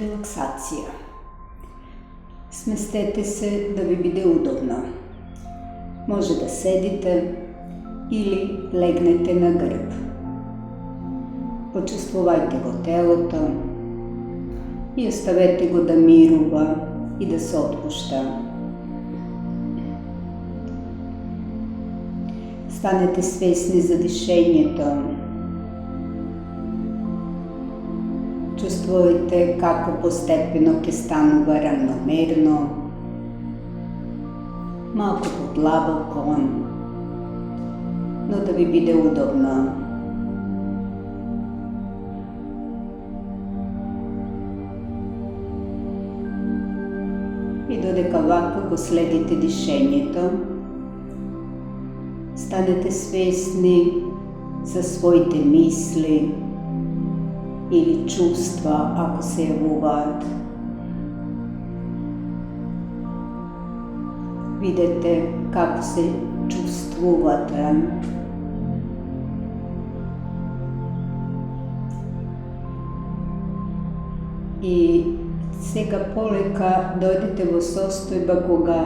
Релаксация. Сместете се да ви биде удобно. Може да седите или легнете на гръб. Почувствувайте го телото и оставете го да мирува и да се отпуща. Станете свесни за дишението. Чувствуйте како постепено ќе станува равномерно, малко подлабоко, но да ви биде удобно. И додека вака го следите дишењето, станете свесни за своите мисли или чувства, ако се јавуваат. Видете како се чувствувате. И сега полека дојдете во состојба кога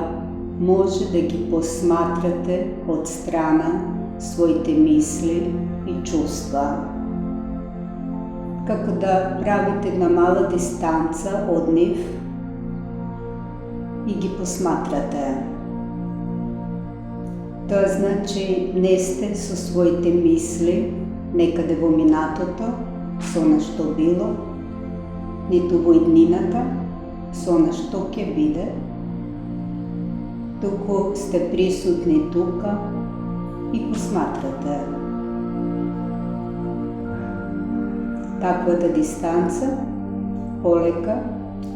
може да ги посматрате од страна своите мисли и чувства. Како да правите една мала дистанца од нив и ги посматрате. Тоа значи не сте со своите мисли некаде во минатото, со она што било, ниту во иднината, со она што ќе биде, туку сте присутни тука и посматрате. Таквата дистанца полека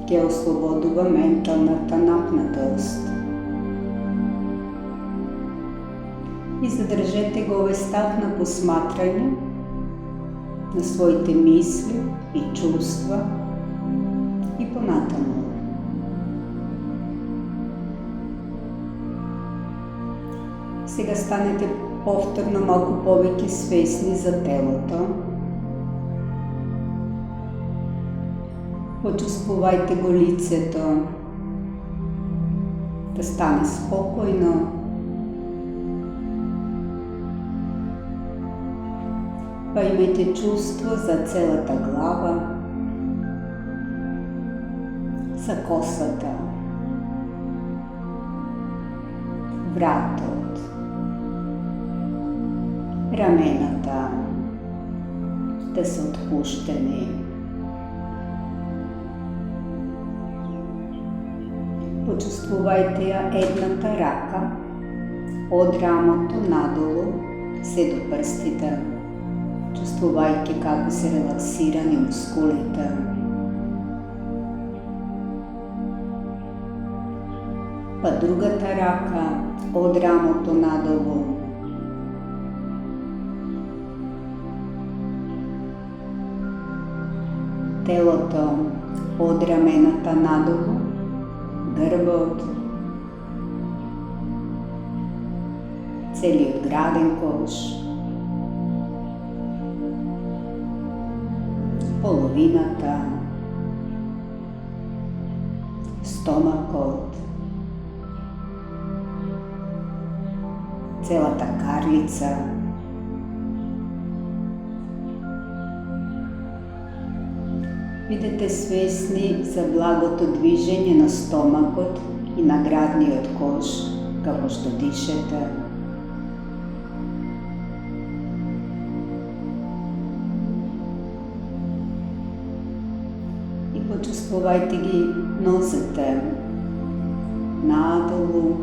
ќе ослободува менталната напнатост. И задржете го овој став на посматрање на своите мисли и чувства и понатаму. Сега станете повторно малку повеќе свесни за телото. Почувствувајте го лицето да стане спокојно. Па имајте чувство за целата глава, за косата, вратот, рамената да се отпуштени. Почувствувајте ја едната рака од рамото надолу се до прстите, чувствувајќи како се релаксирани мускулите. Па другата рака од рамото надолу. Телото од рамената надолу, грбот, целиот граден кош, половината, стомакот, целата карлица, бидете свесни за благото движење на стомакот и на градниот кош, како што дишете. И почувствувајте ги нозете надолу,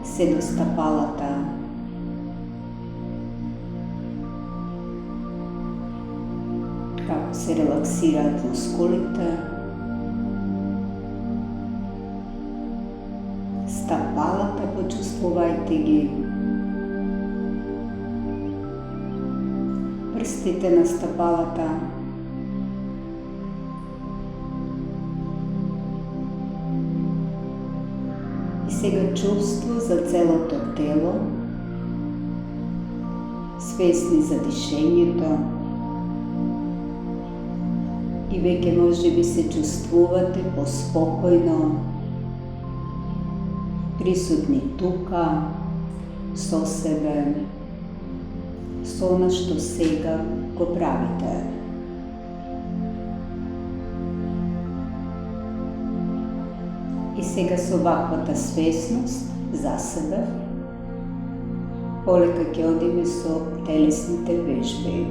се до стапалата. Како се релаксираат мускулите, стапалата почувствувајте ги, прстите на стапалата, и сега чувство за целото тело, свесни за дишењето и веќе може би се чувствувате поспокојно, присутни тука, со себе, со она што сега го правите. И сега со ваквата свесност за себе, полека ќе одиме со телесните вежби.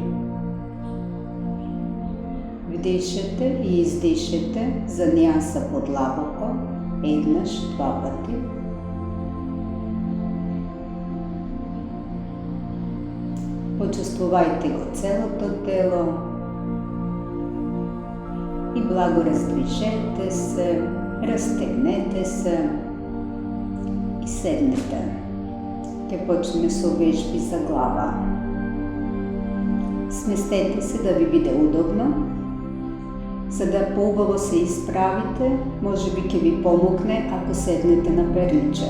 Вдишете и издишете за нијанса подлабоко, еднаш, два пати. Почувствувајте го целото тело и благо раздвижете се, разтегнете се и седнете. Ќе почнеме со вежби за глава. Сместете се да ви биде удобно. За да поубаво се исправите, може би ќе ви помогне ако седнете на перниче.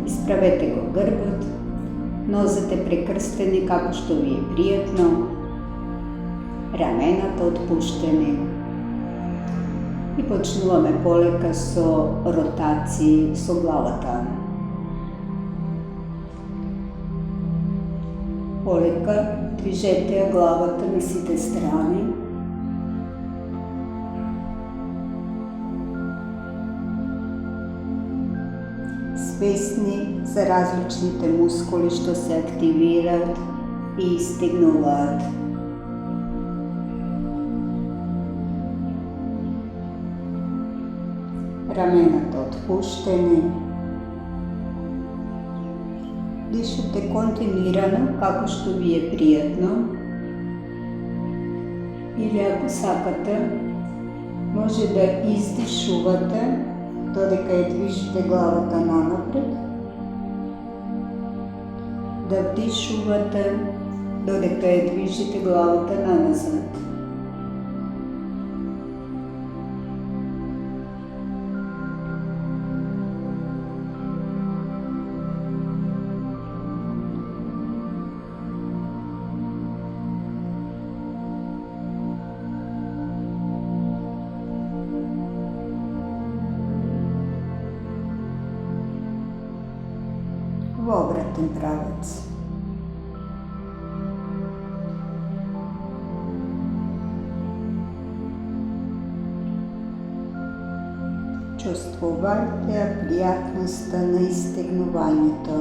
Исправете го грбот, нозете прекрстени како што ви е пријатно, рамената отпуштени. И почнуваме полека со ротации со главата. Полека движете ја главата на сите страни. Свесни за различните мускули што се активираат и истигнуваат. Рамената отпуштени. Дишете континуирано како што ви е пријатно. Или ако сакате, може да издишувате додека ја движите главата нанапред, да вдишувате додека ја движите главата наназад. Во обратен правец. Чувствувајте пријатноста на истегнувањето.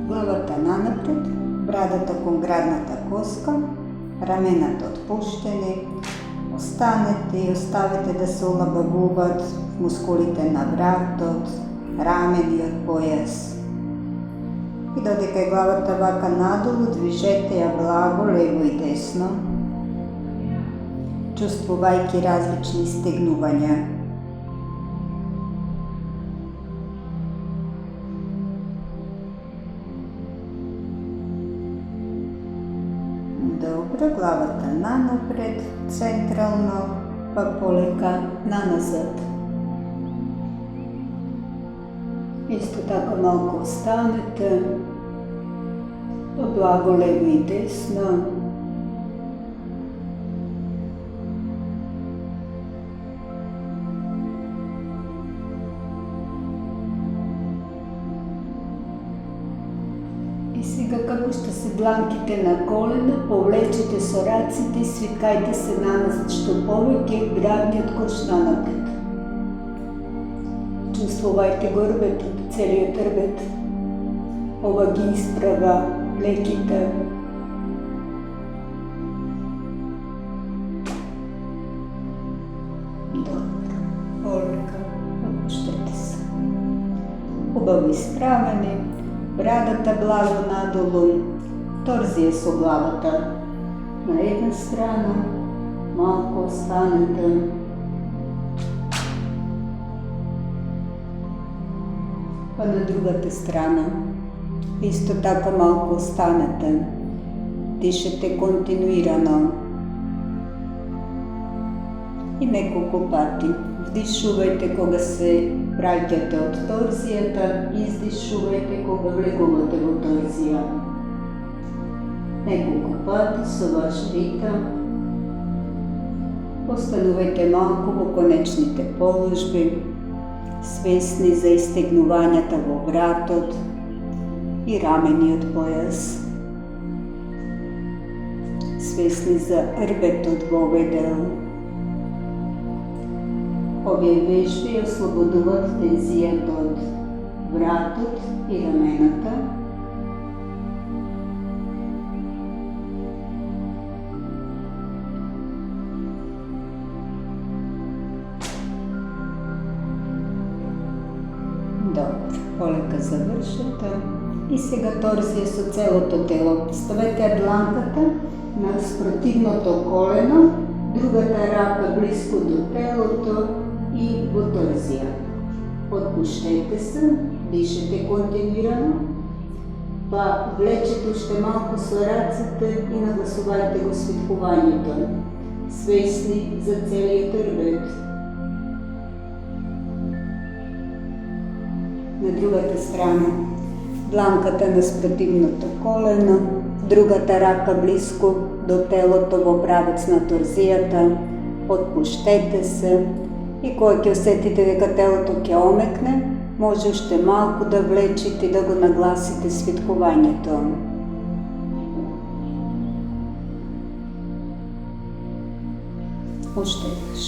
Главата нанапред, брадата кон градната коска, рамената отпуштени. Останете и оставете да се улабавуваат мускулите на вратот, рамениот појас. И додека е главата вака надолу, движете ја благо лево и десно, чувствувајќи различни стегнувања. Добро, главата нанапред, централно, па полека наназад. Исто така малку останете, па благо лево и десно. И сега како што се дланките на колена, повлечете со раците и свиткајте се наназад што повеќе градниот кош нанапред. Чувствувајте горбетот, целиот рбет. Ова ги исправа леките. Добро, полека, опуштете се. Убаво исправени. Брадата благо надолу, торзия со главата на една страна, малко останете. Па на другата страна, исто така малко останете. Дишете континуирано. И неколку пати вдишувајте кога се праќате од торзијата, издишувајте кога влегувате во торзија. Неколку пати со ваш ритам. Останувајте малку во конечните положби, свесни за истегнувањата во вратот и рамениот појас. Свесни за рбетот во овој дел. Овие вежби ослободуват тензијата од вратот и рамената. Добро, полека завршете. И сега торзија со целото тело. Ставете дланката на спротивното колено, другата рака близко до телото и во торзија. Отпуштете се, дишете континуирано, па влечете уште малку со рацете и нагласувајте го свиткувањето, свесни за целиот рбет. На другата страна, дланката на спротивното колено, другата рака близко до телото во правец на торзијата, отпуштете се и кога ќе осетите дека телото ќе омекне, може уште малку да влечите и да го нагласите свиткувањето. Уште еднаш.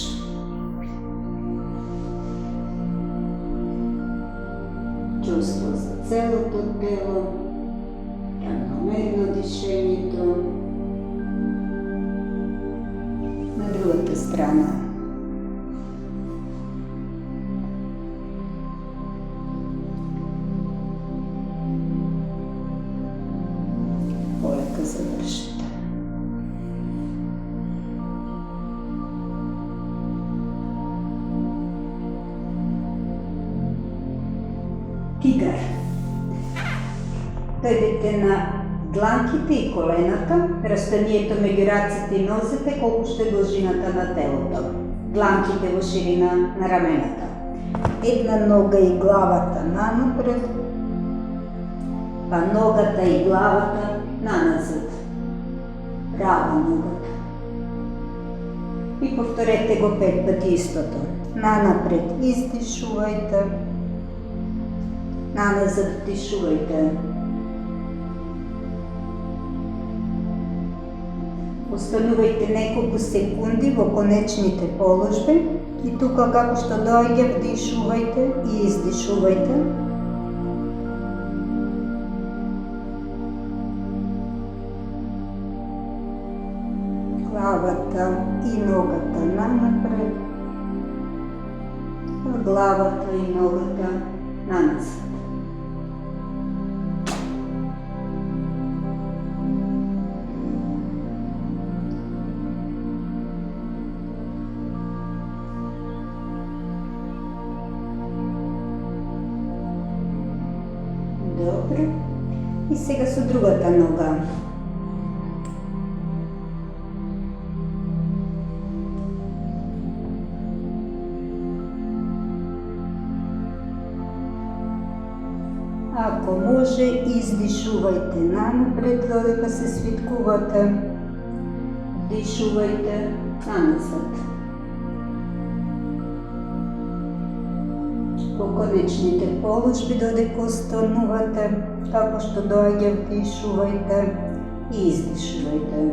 Чувство за целото тело, равномерно дишењето. На другата страна. Полека завршите. Тигар. Дојдете на дланките и колената, растојанието меѓу рацете и нозете колку што е должината на телото. Дланките во ширина на рамената. Една нога и главата нанапред, па ногата и главата наназад. Права ногата. И повторете го 5 пати истото. Нанапред издишувајте, наназад дишувајте. Останувајте неколку секунди во конечните положби и тука како што доаѓа вдишувајте и издишувајте. Главата и ногата нанапред, главата и ногата наназад. Добро. И сега со другата нога. Ако може, издишувајте нанапред додека се свиткувате. Дишувајте наназад. Во конечните положби додека останувате, како што доаѓа вдишувајте и издишувајте.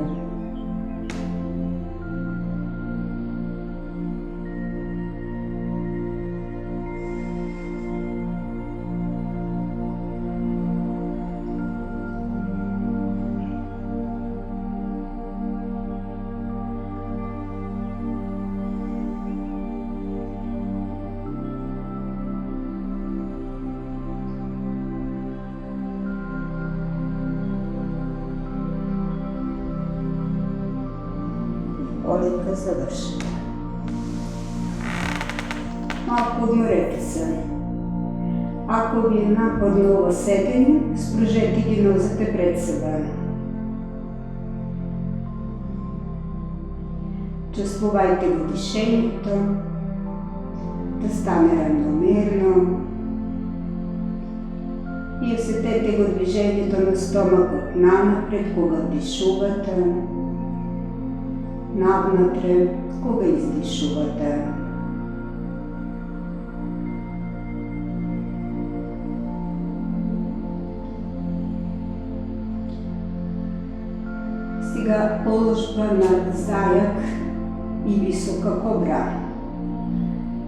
полека завършена. Малко отморете се. Ако ви е нападнало седене, спружете ги нозете пред себе. Чувствувайте го дишението, да стане равномерно и усетете го движението на стомаха напред, кога дишувате, навътре, кога издишувате. Сега положба на заяк и висока кобра.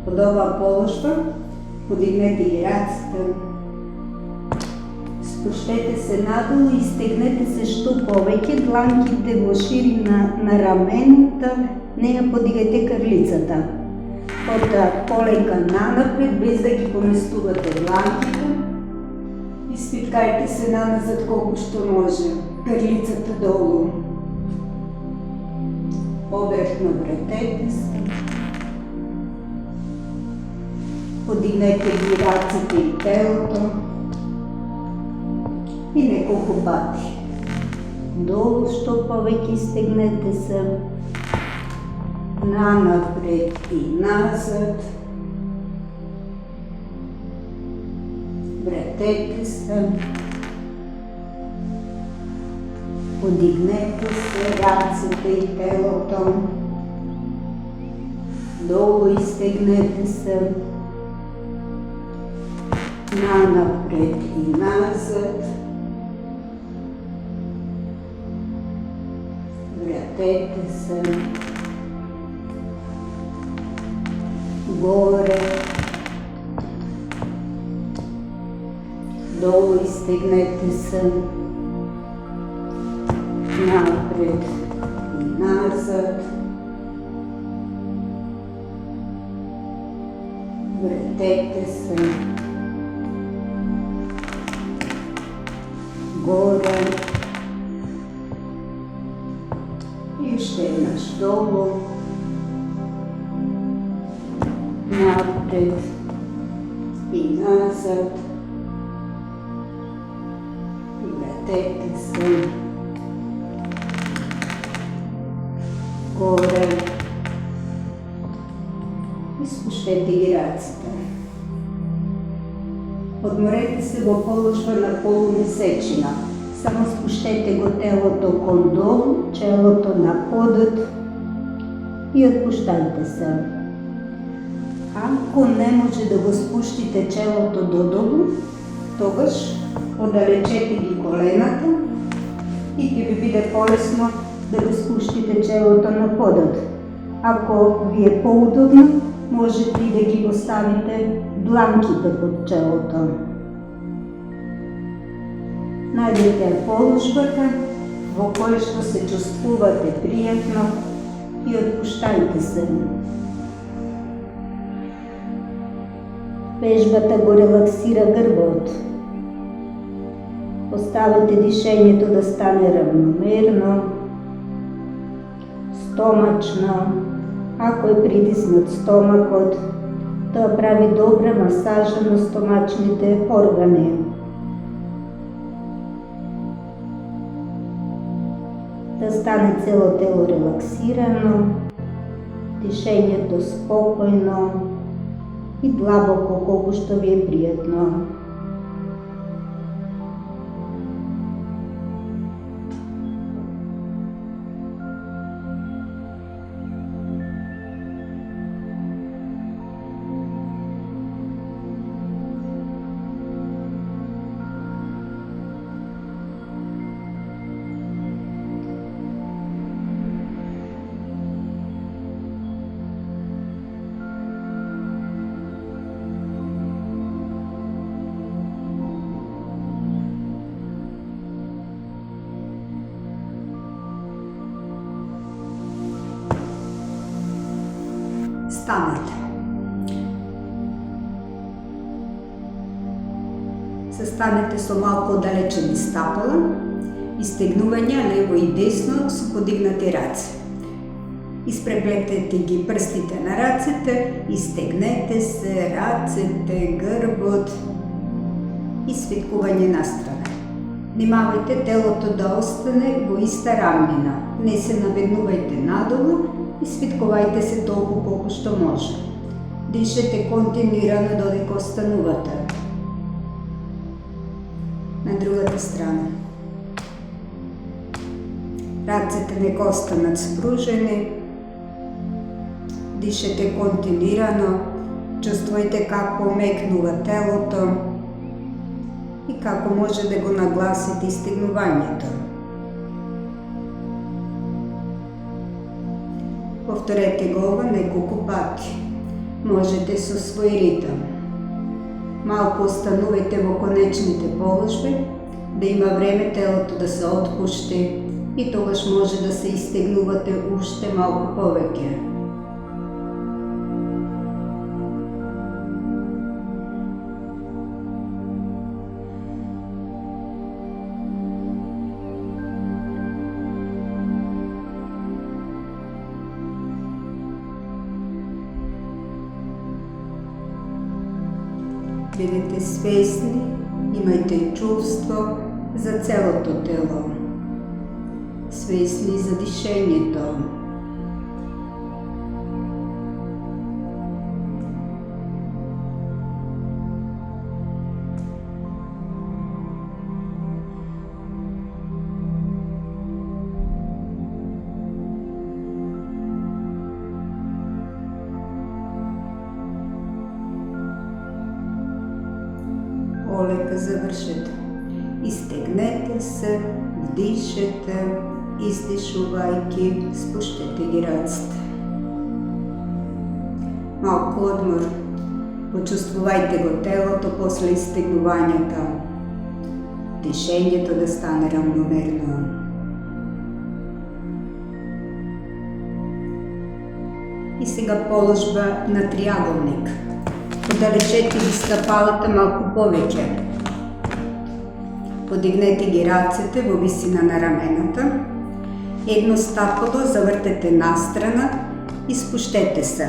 Под ова положба подигнете ги раците, спуштете се надолу и стегнете се што повеќе, дланките во ширина на рамената, не ја подигате крлицата. Потоа полека нанапред, без да ги поместувате дланките, и спиткајте се наназад колку што може, крлицата долу. Поврхно вратете се, подигнете ги раците и телото и неколку пати. Долу што повеќе стегнете се, нанапред и назад, вратете се, подигнете се раците и телото, долу изтегнете се, нанапред и назад, вратете се, горе, долу изтегнете се, напред и назад, вратете се, горе и още еднъж долу, напред и назад, вратете се, горе и спуштете ги раците. Одморете се во положба на полумесечина. Само спуштете го телото кон долу, челото на подот и отпуштайте се. Ако не може да го спуштите челото додолу, тогаш оддалечете ги колената и ќе ви биде полесно да го спуштите челото на подот. Ако ви е по-удобно, можете и да ги поставите дланките под челото. Најдете ја положбата во која што се чувствувате пријатно и отпуштајте се. Вежбата го релаксира грбот. Оставете дишењето да стане равномерно, стомачно. Ако е притиснат стомакот, тоа прави добра масажа на стомачните органи. Да стане цело тело релаксирано, дишењето спокојно и длабоко колку што ви е пријатно. Станете. Се станете со малку оддалечени стапала, истегнување лево и десно со подигнати раце. Изпреплетете ги пръстите на ръцете, изтегнете се, ръцете, гърбът и свиткуване настрана. Внимавайте телото да остане во иста рамнина. Не се наведнувайте надолу и свиткувайте се толку колку што може. Дишете континуирано додека останувате. На другата страна. Ръцете нека останат спружени. Дишете континуирано. Чувствуйте како мекнува телото и како може да го нагласите изтегнувањето. Повторете го ова неколку пати. Можете со свој ритам. Малку останувайте во конечните положби, да има време телото да се отпушти и тогаш може да се изтегнувате уште малку повеќе. Бидете свесни, имајте чувство за целото тело. Свесни за дишењето. Полека завршете. Изтегнете се, вдишете, издишувајќи, спуштете ги ръцете. Малку одмор. Почувствувајте го телото после изтегнувањето. Дишењето да стане равномерно. И сега положба на триаголник. Подалечете ги стапалата малку повеќе. Подигнете ги ръцете во висина на рамената. Едно стапало завртете настрана и спуштете се.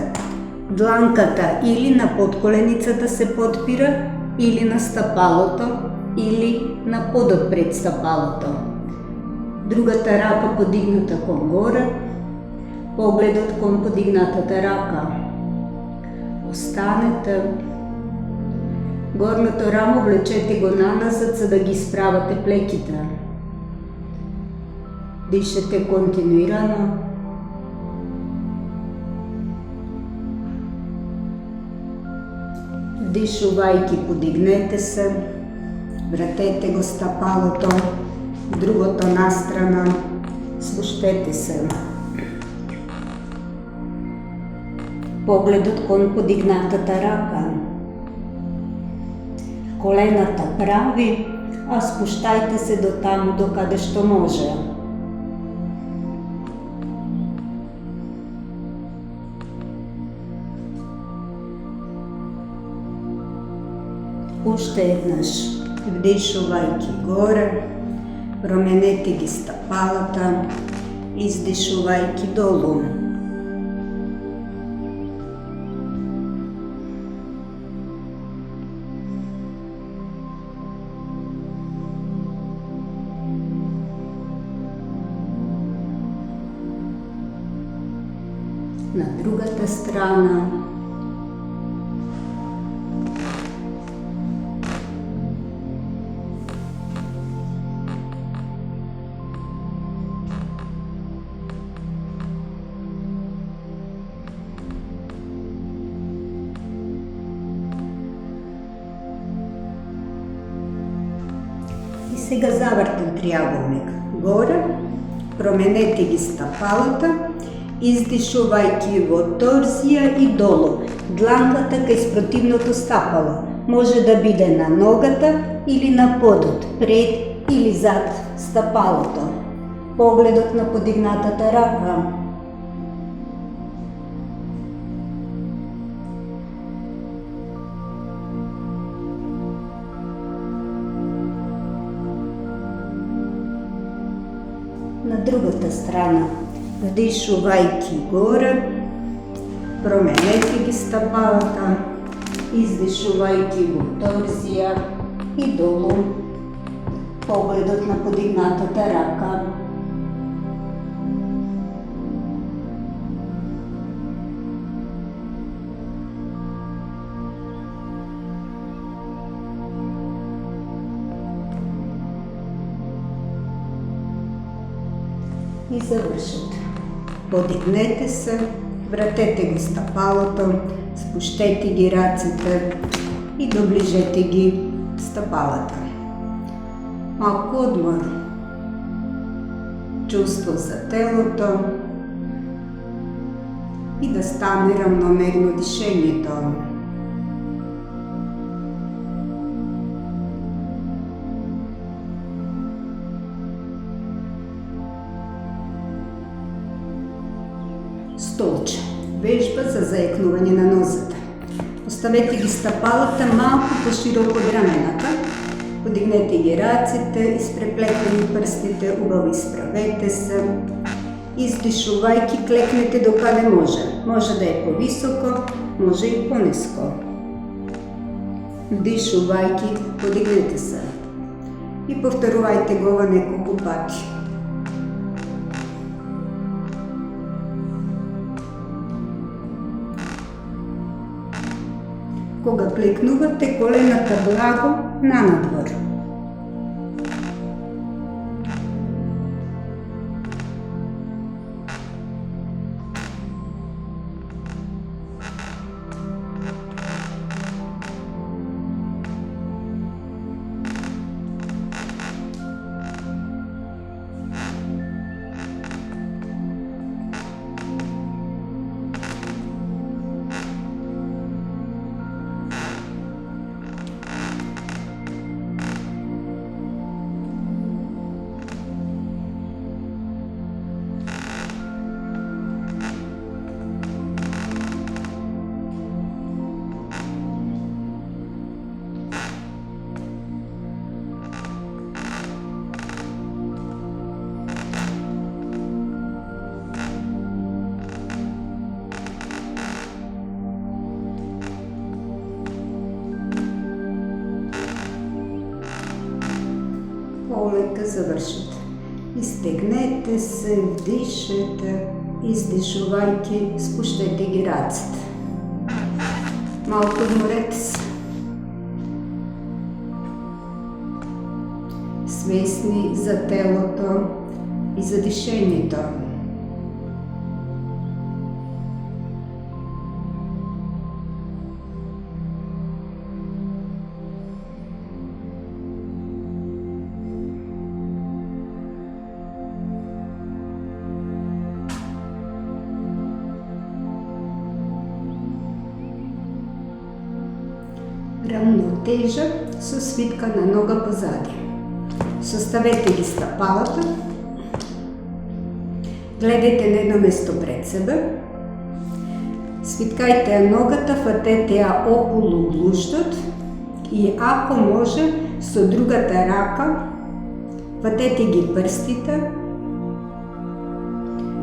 Дланката или на подколеницата се подпира, или на стапалото, или на подот пред стапалото. Другата рака подигната кон горе, погледот кон подигнатата рака. Останете. Горното рамо влечете го наназад, за да ги справате плеките. Дишете континуирано. Вдишувајќи подигнете се. Вратете го стапалото, другото настрана. Спуштете се. Погледот кон подигнатата рака. Колената прави, а спуштајте се до таму до каде што може. Уште еднаш, вдишувајќи горе, променете ги стапалата, издишувајќи долу. На другата страна. И сега завртен триаголник. Горе, променете ги стапалата, издишувајќи во торзија и долу. Дланката кај спротивното стапало. Може да биде на ногата или на подот, пред или зад стапалото. Погледот на подигнатата рака. На другата страна. Вдишувайки горе, променете ги стъпалата, издишувайки го торзия и долу, погледът на подигнатата ръка. И завършете. Подигнете се, вратете ги стъпалото, спущете ги ръцете и доближете ги стъпалата. Малко отмор, чувство за телото и да стане равномерно дишението. Столче. Вежба за заекнуване на нозата. Поставете ги стъпалата малко по-широко от рамената. Подигнете ги ръцете, изпреплетени пръстите, убаво изправете се. Издишувайки, клекнете докъде може. Може да е по-високо, може и по-ниско. Вдишувайки, подигнете се. И повторувайте глава неколко пъти. Кога клекнувате, колената благо на надвор. Полека завършите. Изтегнете се, вдишете, издишувайки, спущете ги ръцете. Малко отморете се. Свестни за телото и за дишението. Равнотежа със свитка на нога позади. Съставете ги стъпалата. Гледайте на едно место пред себе. Свиткайте я ногата, хватете я около глущот и ако може с другата ръка хватете ги пръстите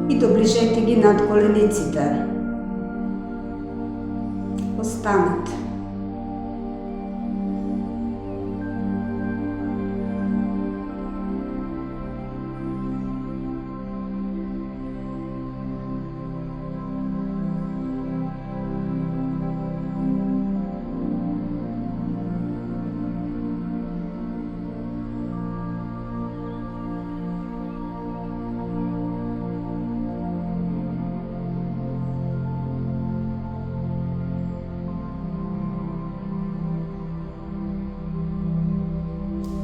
и доближете ги над колениците. Останете.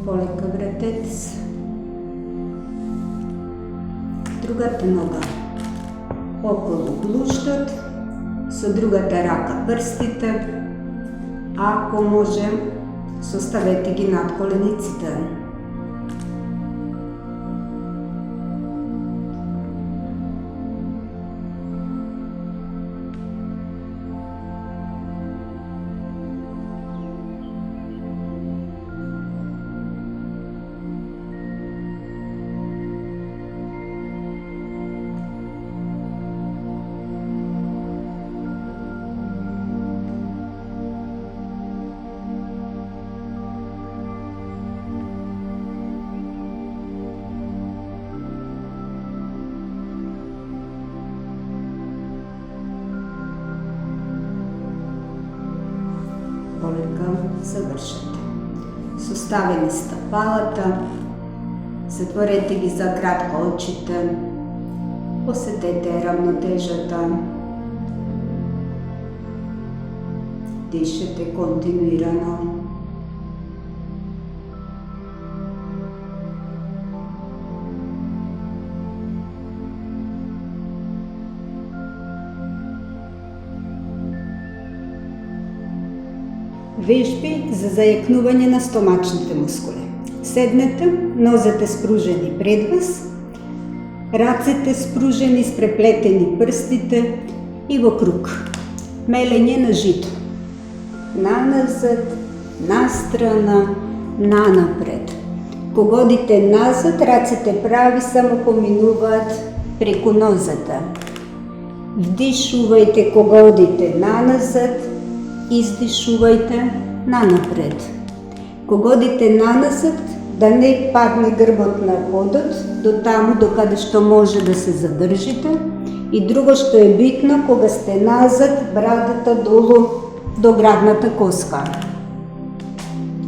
Полека вратете се. Другата нога около глущот, с другата ръка пръстите. Ако може, съставете ги над колениците. завършете. С оставени стъпалата, затворете ги за кратко очите, усетете равнотежата, дишате континуирано. Вежби за заякнуване на стомачните мускули. Седнете, нозете спружени пред вас, ръцете спружени с преплетени пръстите и вокруг. Мелене на жито. Наназад, настрана, нанапред. Когодите назад, ръцете прави само поминуват преко нозата. Вдишувайте когодите наназад, издишувайте нанапред. Когодите наназад, да не падне гърбът на подът, до таму докъде що може да се задържите. И друго що е битно, кога сте назад, брадата долу до градната коска.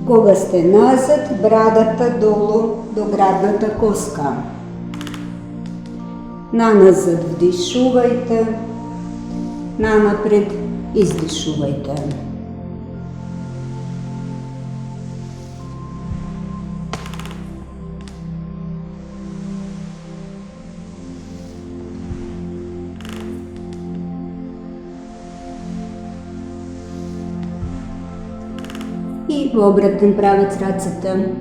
Кога сте назад, брадата долу до градната коска. Наназад вдишувайте, нанапред издишувайте. И в обратен правец ръцете.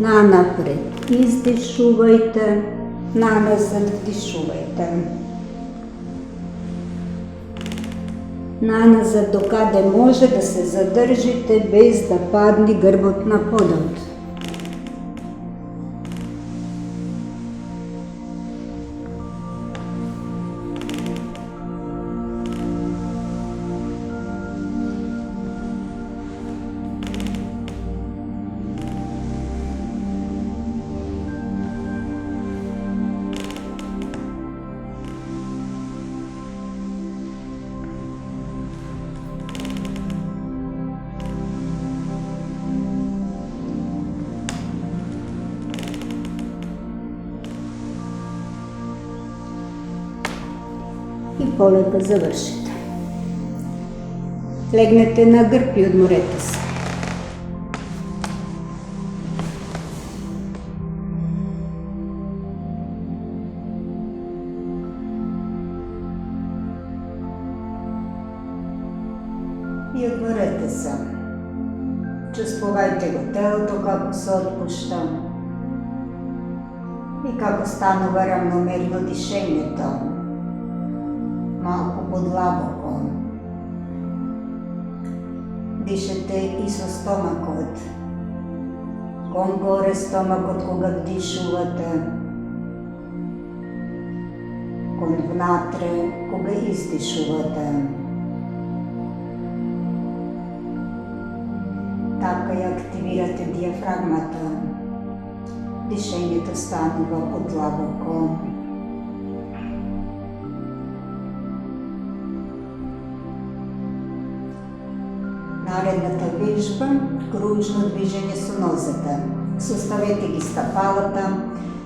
Нанапред издишувайте, наназад вдишувайте. Наназад докъде може да се задържите без да падне гърбът на подът. И полека завършите. Легнете на гърб и отморете се. И отморете се. Чувствувайте го телото како се отпушта и како станува равномерно дишението. Малко подлабоко. Дишете и со стомакот. Кон горе стомакот кога вдишувате. Кон внатре кога издишувате. Така ја активирате диафрагмата. Дишењето станува подлабоко. Наредната вежба – кружно движење со нозете. Составете ги стъпалата,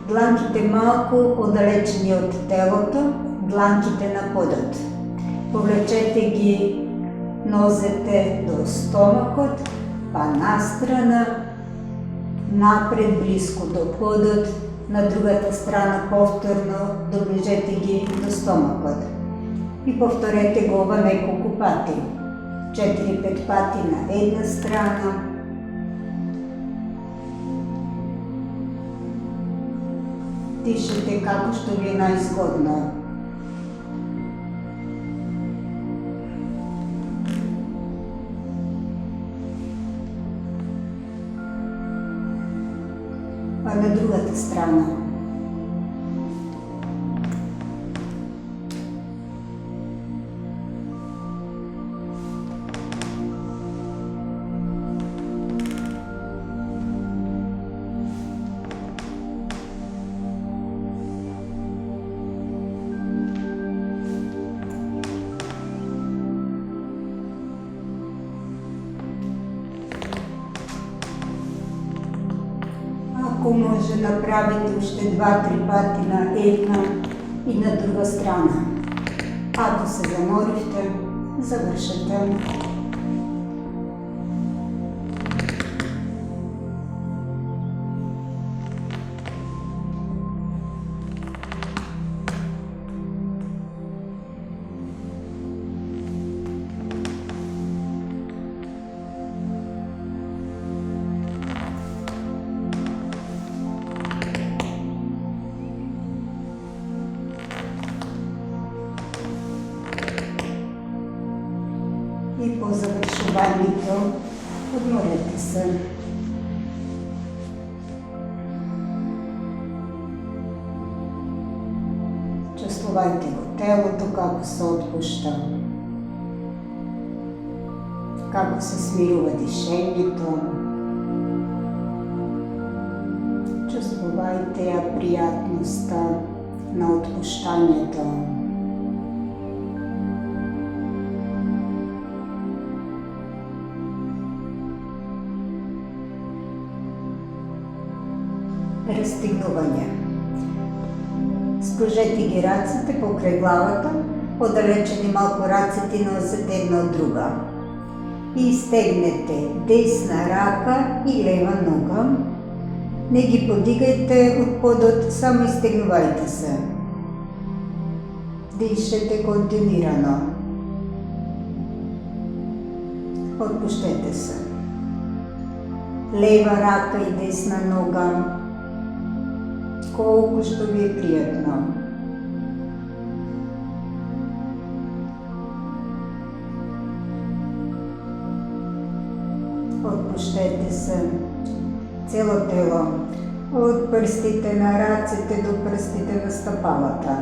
дланките малко отдалечени от телото, дланките на подът. Повлечете ги нозете до стомакот, па настрана, напред близко до подът, на другата страна повторно доближете ги до стомакот. И повторете го ова неколку пати. 4-5 пати на една страна. Дишете како што ви е најзгодно. А на другата страна. Ако може, направите още 2-3 пъти на една и на друга страна. Ако се заморихте, завършете. И по завършването подморете се. Чувствувайте го телото, како се отпушта, како се смирува дишението. Чувствувайте ја пријатноста на отпуштањето. Разтегнување. Скружете ги раците покрај главата, оддалечени малку раците и носете една од друга. И стегнете десна рака и лева нога. Не ги подигајте од подот, само истегнувајте се. Дишете континуирано. Отпуштете се. Лева рака и десна нога. Колку што ви е пријатно. Отпуштете се. Цело тело, од прстите на рацете до прстите на стапалата.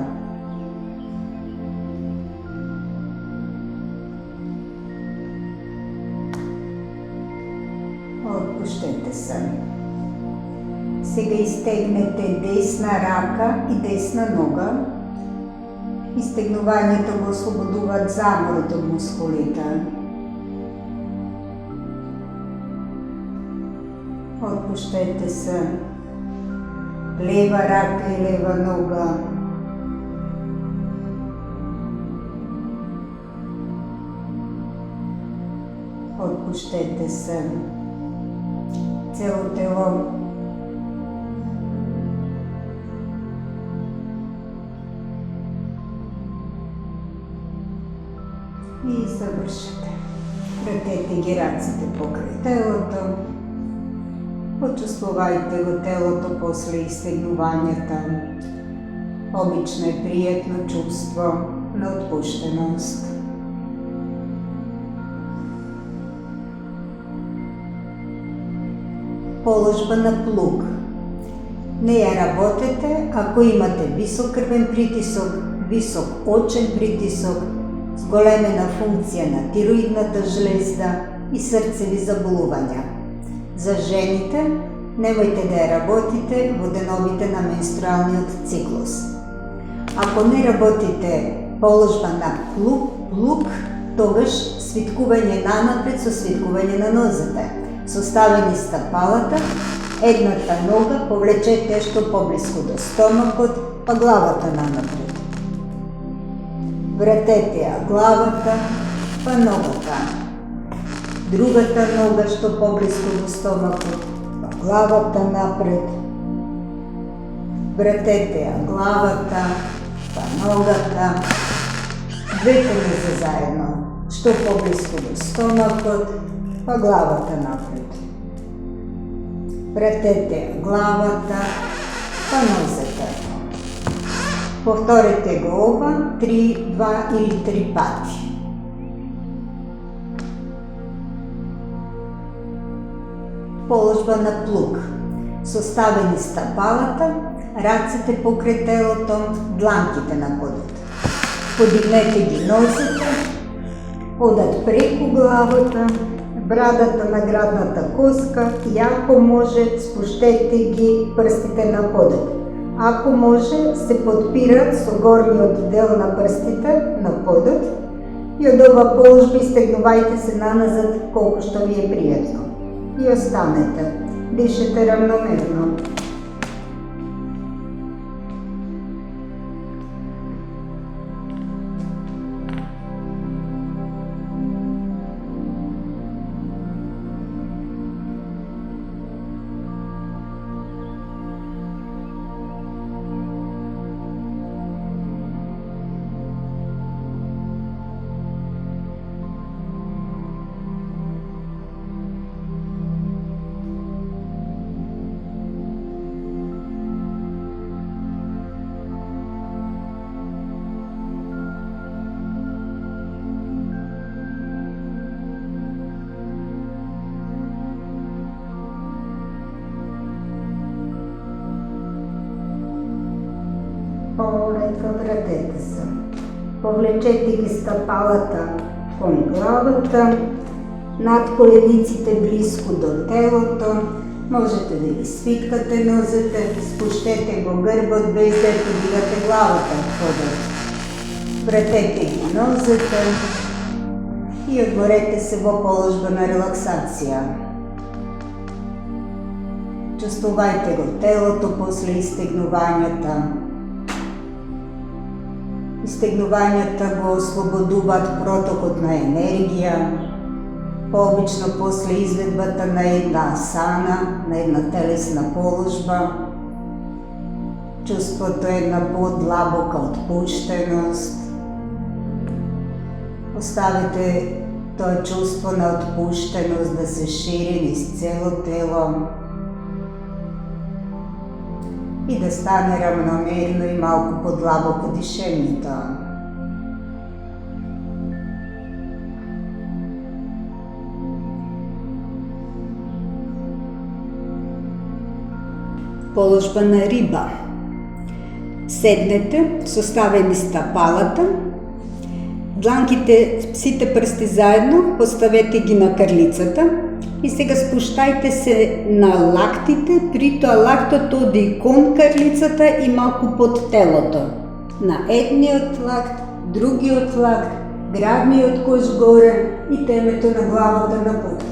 Отпуштете се. Сега изтегнете десна рака и десна нога. Изтегнувањето го ослободуваат заморот од мускулите. Отпуштете се. Лева рака и лева нога. Отпуштете се. Цело тело. И завършете. Пратете ги раците покрај телото. Почувствувајте го телото после изтегнувањата. Обично е пријатно чувство на отпуштеност. Положба на плуг. Не ја работете ако имате висок крвен притисок, висок очен притисок, зголемена функција на тироидната жлезда и срцеви заболувања. За жените, немојте да ја работите во деновите на менструалниот циклус. Ако не работите положба на плуг, тогаш свиткување нанапред со свиткување на нозете. Составени стапалата, едната нога повлечете што поблиску до стомакот, па главата нанапред. Вратете ја главата, па ногата. Другата нога што поблиску до стомакот, па главата напред. Вратете ја главата, па ногата. Двете нозе заедно, што поблиску до стомакот, па главата напред. Вратете ја главата, па нозете. Повторете го ова 3, 2 или 3 пати. Положба на плуг. Составени стапалата, рацете покрај телото, дланките на подот. Подигнете ги нозете, одат преку главата, брадата на градната коска и ако може спуштете ги прстите на подот. Ако може, се подпират со горниот дел на прстите на подот и од ова положба истегнувајте се наназад колку што ви е пријатно. И останете. Дишете равномерно. вратете се. Повлечете ги стъпалата към главата, над колениците близко до телото. Можете да ги свиткате нозете, спущете го гърбът без да подигате главата отподъл. Вратете ги нозете и отворете се во положба на релаксация. Чувствувайте го телото после изтегнуванията. Изтегнуванията го ослободуват протокот на енергия. По-обично после изведбата на една асана, на една телесна положба. Чувството е една по-длабока отпущеност. Оставете това чувство на отпущеност да се шири из цело тело и да стане равномерно и малко по-длабоко дишението. Положба на риба. Седнете с оставени стъпалата, дланките, сите пръсти заедно, поставете ги на кърлицата и сега спущайте се на лактите, при това лактото оди кон кърлицата и малко под телото. На едният лакт, другият лакт, грабният кош горе и темето на главата на путът.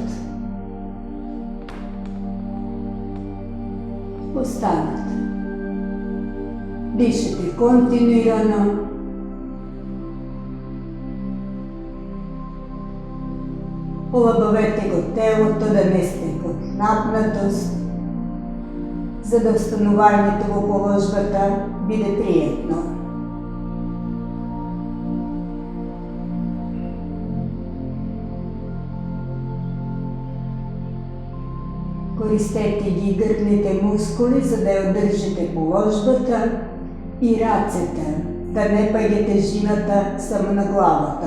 Останат. Дишате континуирано. Олабавете го телото да не сте под напнатост, за да установяването во положбата биде приятно. Користете ги гърдните мускули, за да я удържите положбата и ръцете, да не паѓа тежината само на главата.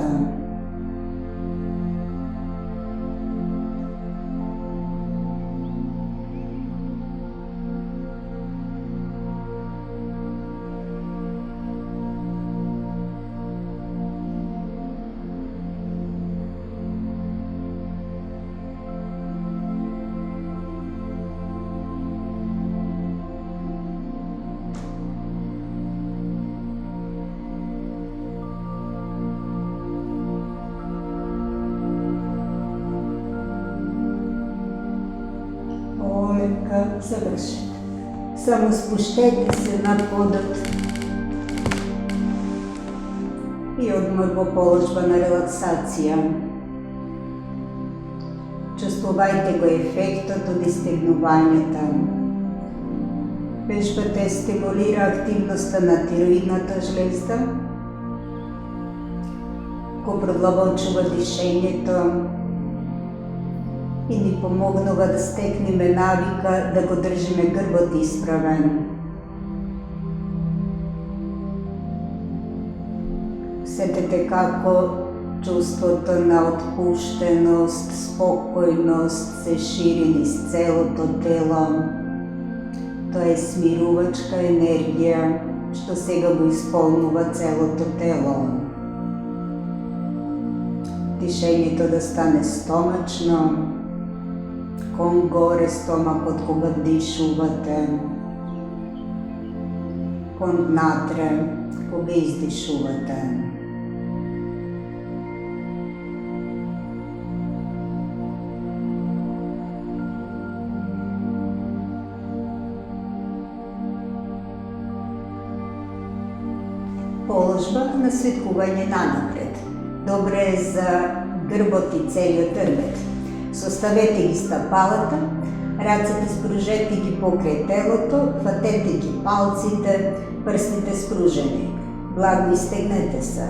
Завършете. Само спущете се на подът и одмор во положба на релаксация. Чувствувайте го ефектот од изтегнувањата. Вежбата стимулира активноста на тироидната жлезда, ко продлабочува дишењето и ни помогнува да стекнеме навика да го држиме грбот исправен. Сетете како чувството на отпуштеност, спокойност се шири низ целото тело. Тоа е смирувачка енергија, што сега го исполнува целото тело. Дишењето да стане стомачно, кон горе стомакот кога дишувате, кон натре кога издишувате. Положба на светкување нанапред. Добре е за грбот и целиот рмет. Составете ги стъпалата, ръцете спружете ги покрай телото, хватете ги палците, пръстите спружени. Благо изтегнете се.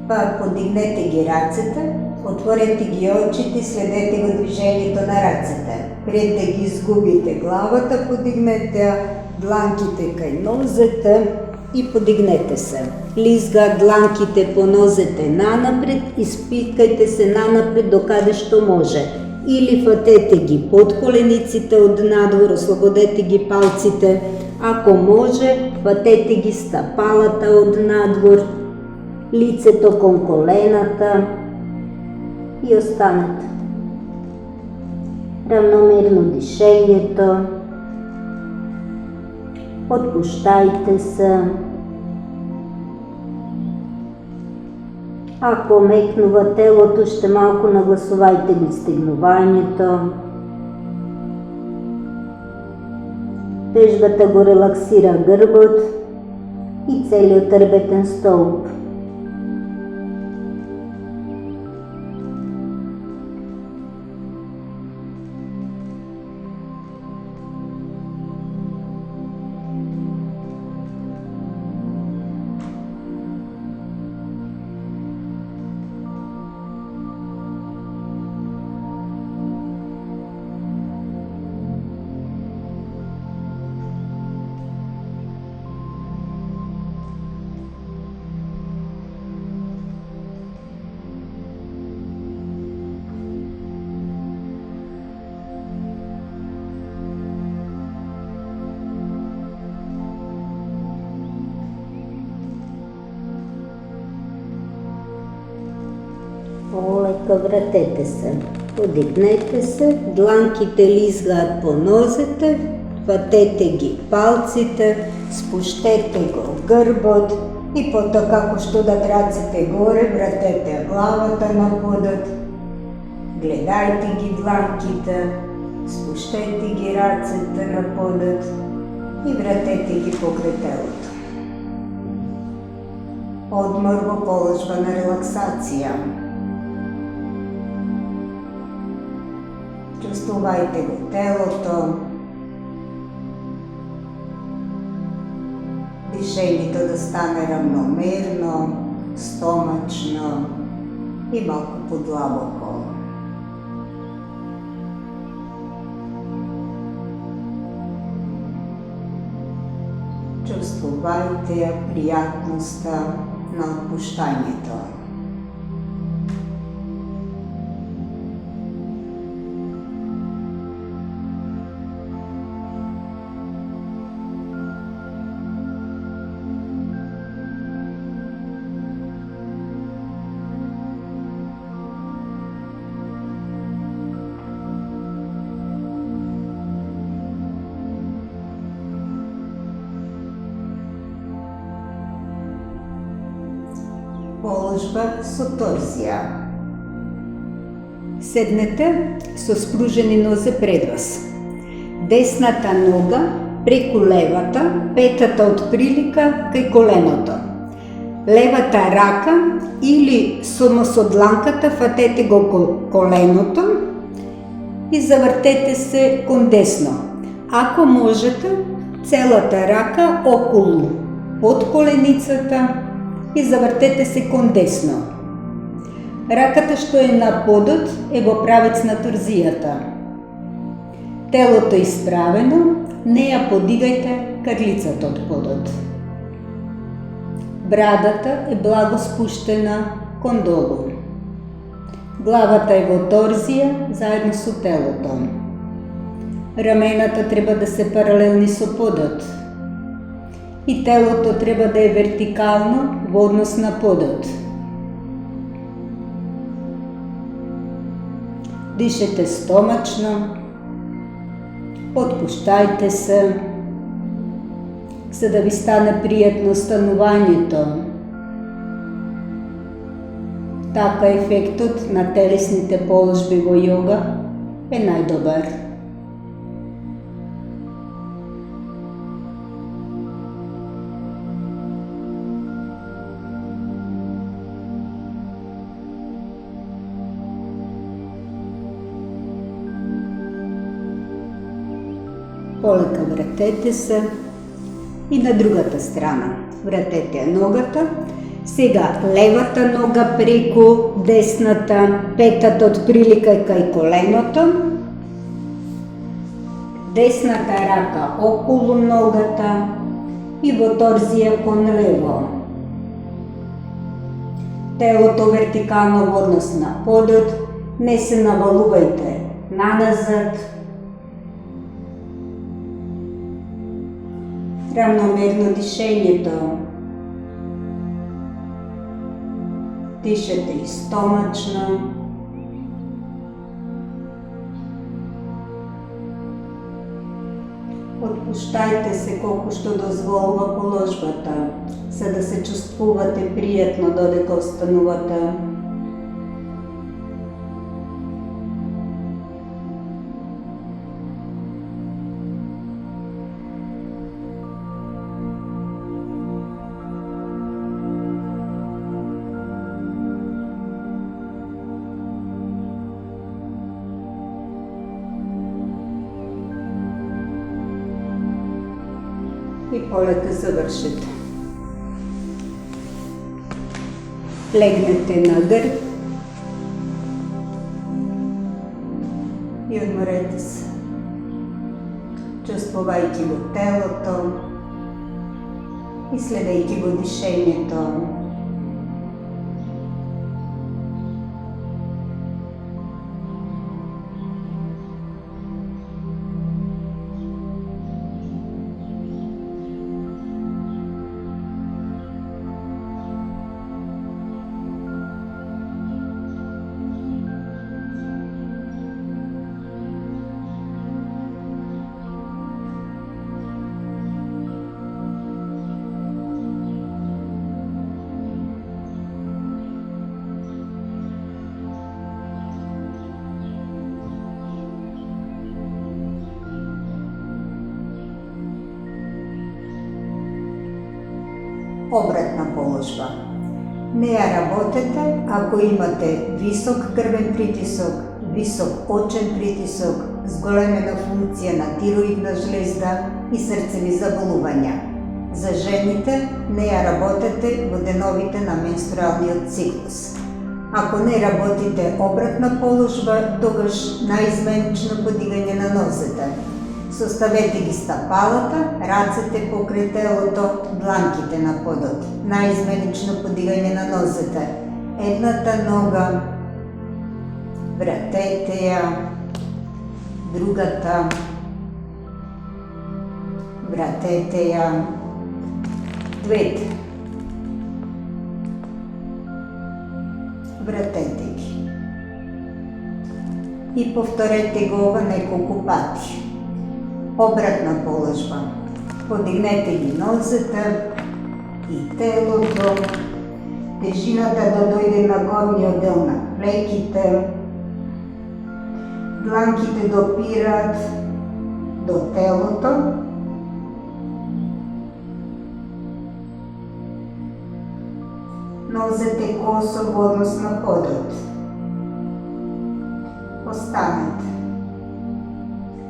Па подигнете ги ръцете, отворете ги очите, следете го движението на ръцете. Пред да ги изгубите главата, подигнете дланките кај нозете и подигнете се. Лизга дланките по нозете нанапред и спиткайте се нанапред докаде што може. Или фатете ги под колениците од надвор, ослободете ги палците, Ако може, хватете ги стъпалата от надвор, лицето към колената и останете. Равномерно дишението. Отпущайте се. Ако мекнува телото, ще малко нагласувайте го изтегнуванието. Тежбата го релаксира гърбът и целият хребетен стълб. Полека вратете се, подигнете се, дланките лизгаат по нозете, хватете ги палците, спущете го гърбът и потоа како што да рацете горе, вратете главата на подот, гледајте ги дланките, спущете ги рацете на подот и вратете ги покрај телото. Одмор во положба на релаксација. Чувствувајте го телото, дишењето да стане равномерно, стомачно и малку подлабоко. Чувствувајте ја пријатноста на отпуштањето. Положба со торзија. Седнете со спружени нозе пред вас. Десната нога преку левата, петата од прилика кај коленото. Левата рака или само со дланката фатете го коленото и завртете се кон десно. Ако можете, целата рака околу под коленицата и завртете се кон десно. Раката што е на подот е во правец на торзијата. Телото е исправено, не ја подигајте карлицата од подот. Брадата е благо спуштена кон долу. Главата е во торзија заедно со телото. Рамената треба да се паралелни со подот. И телото треба да е вертикално во однос на подот. Дишете стомачно, отпуштајте се, за да ви стане пријатно станувањето. Така ефектот на телесните положби во јога е најдобар. Полека вратете се и на другата страна. Вратете ја ногата. Сега левата нога преку десната, петата од прилика кај коленото. Десната рака околу ногата и во торзија кон лево. Телото вертикално во однос на подот, не се навалувајте наназад. Равномерно дишението. Дишате и стомачно. Отпущайте се колко што дозволува положбата, за да се чувствувате пријатно додека останувате. И полека завършите. Легнете на гърб и отморете се, чувствувайки го телото и следейки го дишението. Обратна положба. Не ја работете ако имате висок крвен притисок, висок очен притисок, зголемена функција на тироидна жлезда и срцеви заболувања. За жените не ја работете во деновите на менструалниот циклус. Ако не работите обратна положба, тогаш наизменично подигање на нозете. Составете ги стапалата, рацете покрај телото, дланките на подот. Наизменично подигање на нозете. Едната нога, вратете ја, другата, вратете ја, двете, вратете ги. И повторете го ова неколку пати. Обратна положба. Подигнете ги нозете и телото, тежината да дојде на горниот дел на плеките, дланките допираат до телото, нозете косо во однос на подот. Останете.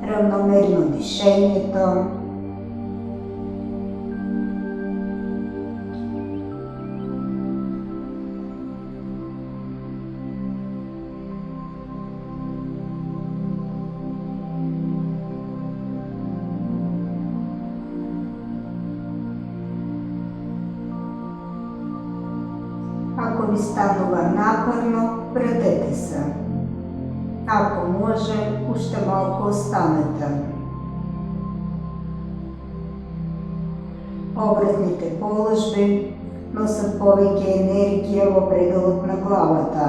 Равномерно дишењето. Ако ви станува напорно, вратете се. Ако може, уште малку останете. Обратните положби носат повеќе енергија во пределот на главата.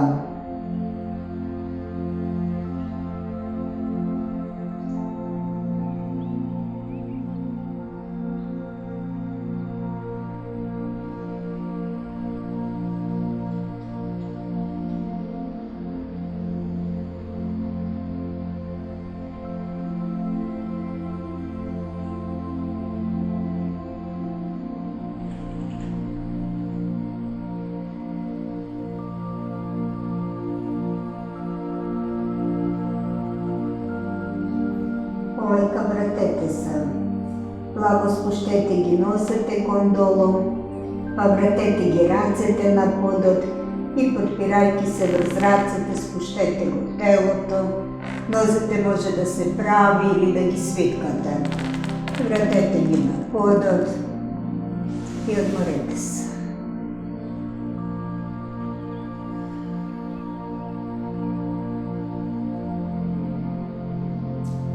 Полека вратете се. Благо спуштете ги носете кон долу, па вратете ги рацете на подот и подпирајќи се врз рацете спуштете го телото. Нозете може да се прави или да ги свиткате. Вратете ги на подот и одморете се.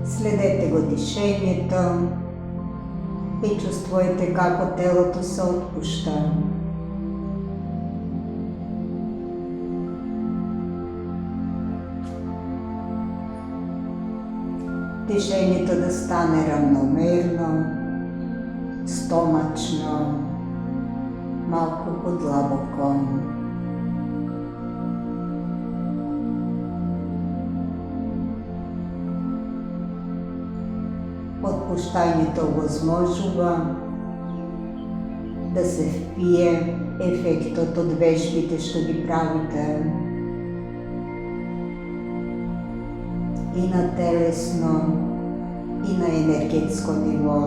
Следете го дишењето. И чувствуйте како телото се отпушта. Дишењето да стане равномерно, стомачно, малку подлабоко. Отпуштањето овозможува да се впие ефектот од вежбите што ги правите и на телесно и на енергетско ниво.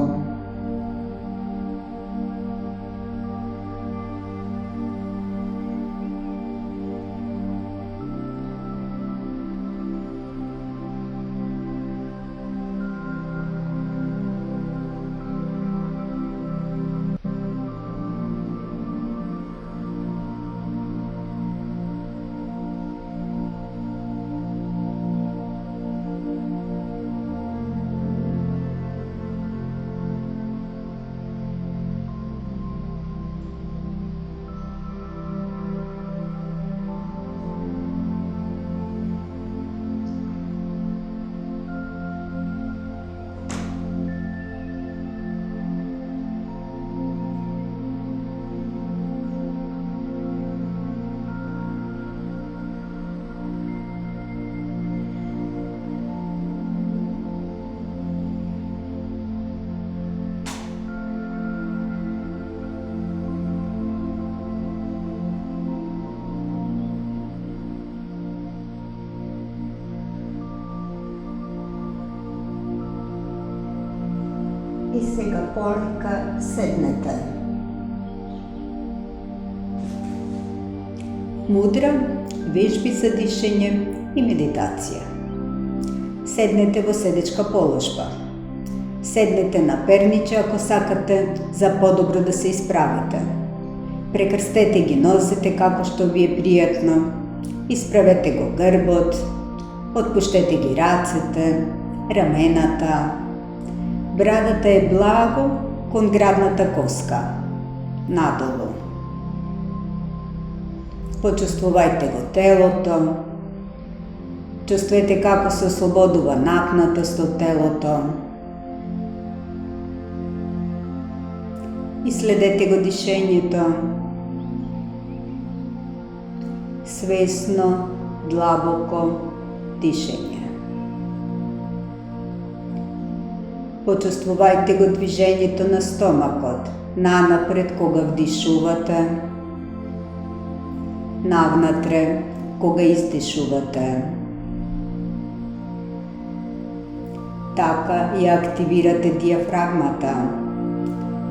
И сега полека седнете. Мудра, вежби за дишење и медитација. Седнете во седечка положба. Седнете на перниче ако сакате за подобро да се исправите. Прекрстете ги нозете како што ви е пријатно. Исправете го грбот. Отпуштете ги рацете, рамената. Брадата е благо кон градната коска. Надолу. Почувствувајте го телото. Чувствуете како се ослободува напнатост од телото. И следете го дишењето. Свесно, длабоко дишење. Почувствувајте го движењето на стомакот, нанапред кога вдишувате, навнатре кога издишувате. Така ја активирате диафрагмата.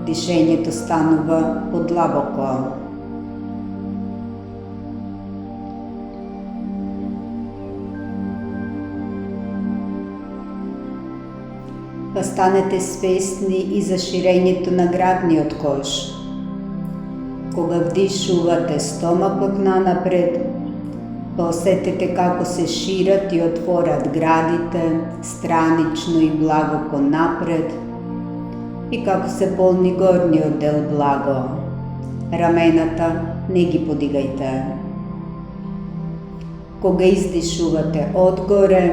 Дишењето станува подлабоко. Па станете свесни и за ширењето на градниот кош. Кога вдишувате стомакот нанапред, па осетете како се шират и отворат градите, странично и благо кон напред, и како се полни горниот дел благо. Рамената не ги подигајте. Кога издишувате одгоре,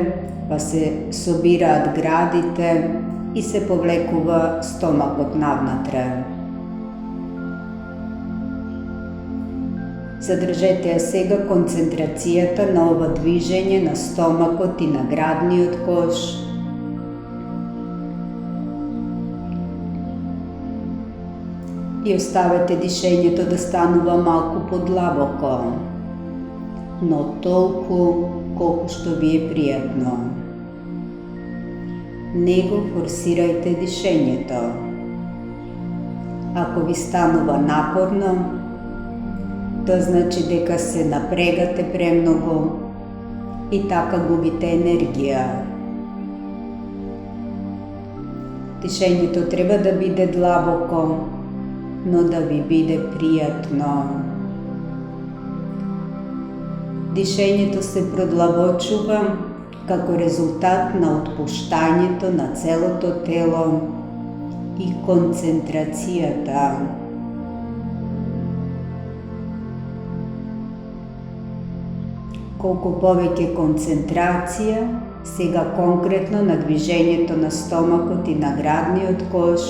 па се собираат градите и се повлекува стомакот навнатре. Задржете ја сега концентрацијата на ова движење на стомакот и на градниот кош. И оставете дишењето да станува малку подлабоко, но толку колку што ви е пријатно. Не го форсирајте дишењето. Ако ви станува напорно, тоа значи дека се напрегате премногу и така губите енергија. Дишењето треба да биде длабоко, но да ви биде пријатно. Дишењето се продлабочува како резултат на отпуштањето на целото тело и концентрацијата. Колку повеќе концентрација, сега конкретно на движењето на стомакот и на градниот кош,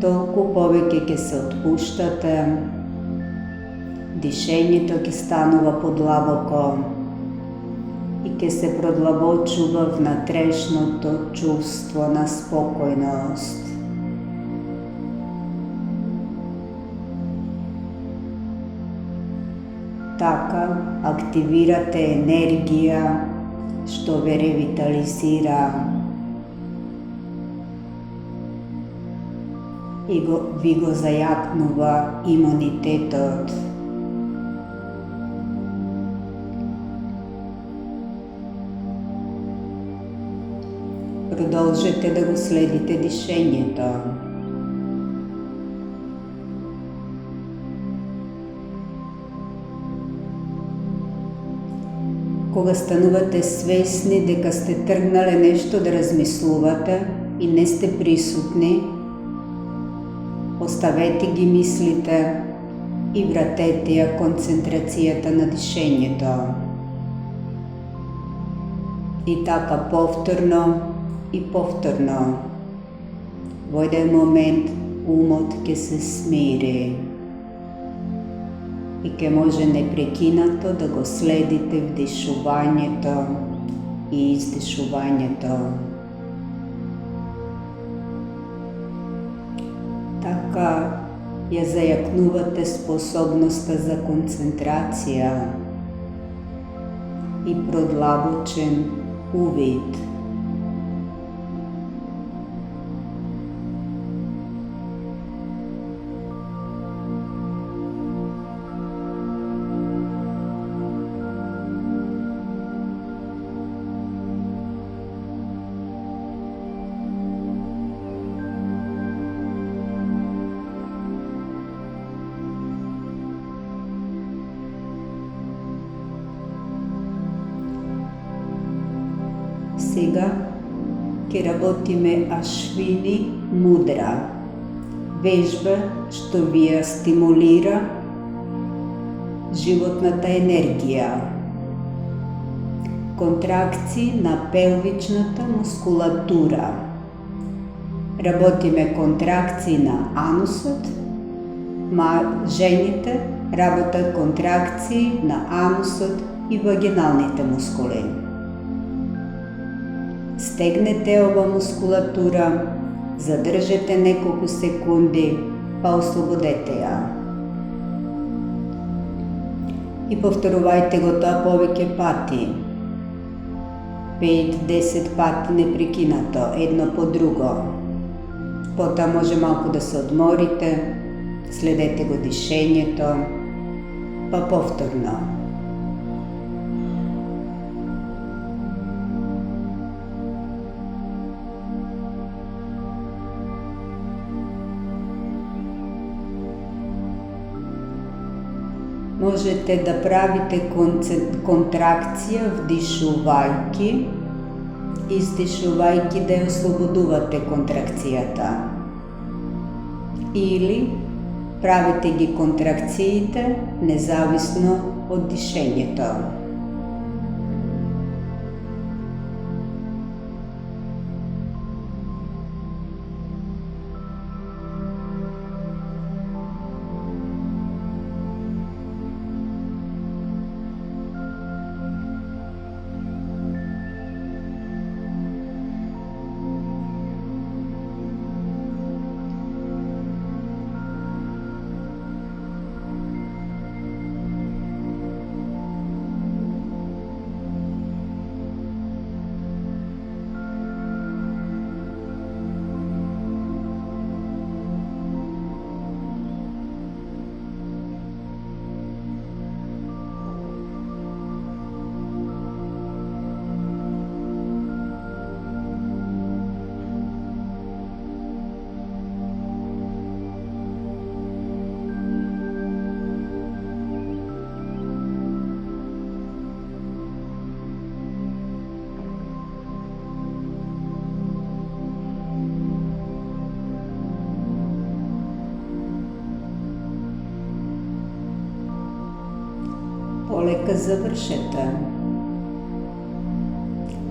толку повеќе ќе се отпуштате, дишењето ќе станува подлабоко и ќе се продлабочува внатрешното чувство на спокојност. Така активирате енергија што ве ревитализира и ви го зајакнува имунитетот. Продолжете да го следите дишењето. Кога станувате свесни дека сте тргнале нешто да размислувате и не сте присутни, оставете ги мислите и вратете ја концентрацијата на дишењето. И така повторно и повторно. Во еден момент умот ќе се смири и ќе може непрекинато да го следите вдишувањето и издишувањето. Така ја зајакнувате способноста за концентрација и продлабочен увид. Сега ќе работиме Ашвини мудра, вежба што ви ја стимулира животната енергија. Контракции на пелвичната мускулатура. Работиме контракции на анусот, жените работат контракции на анусот и вагиналните мускули. Стегнете ова мускулатура, задржете неколку секунди, па ослободете ја. И повторувајте го тоа повеќе пати. 5-10 пати непрекинато, едно по друго. Потоа може малку да се одморите, следете го дишењето, па повторно. Можете да правите контракција вдишувајќи, издишувајќи да ја ослободувате контракцијата. Или правите ги контракциите независно од дишењето. Полека завършете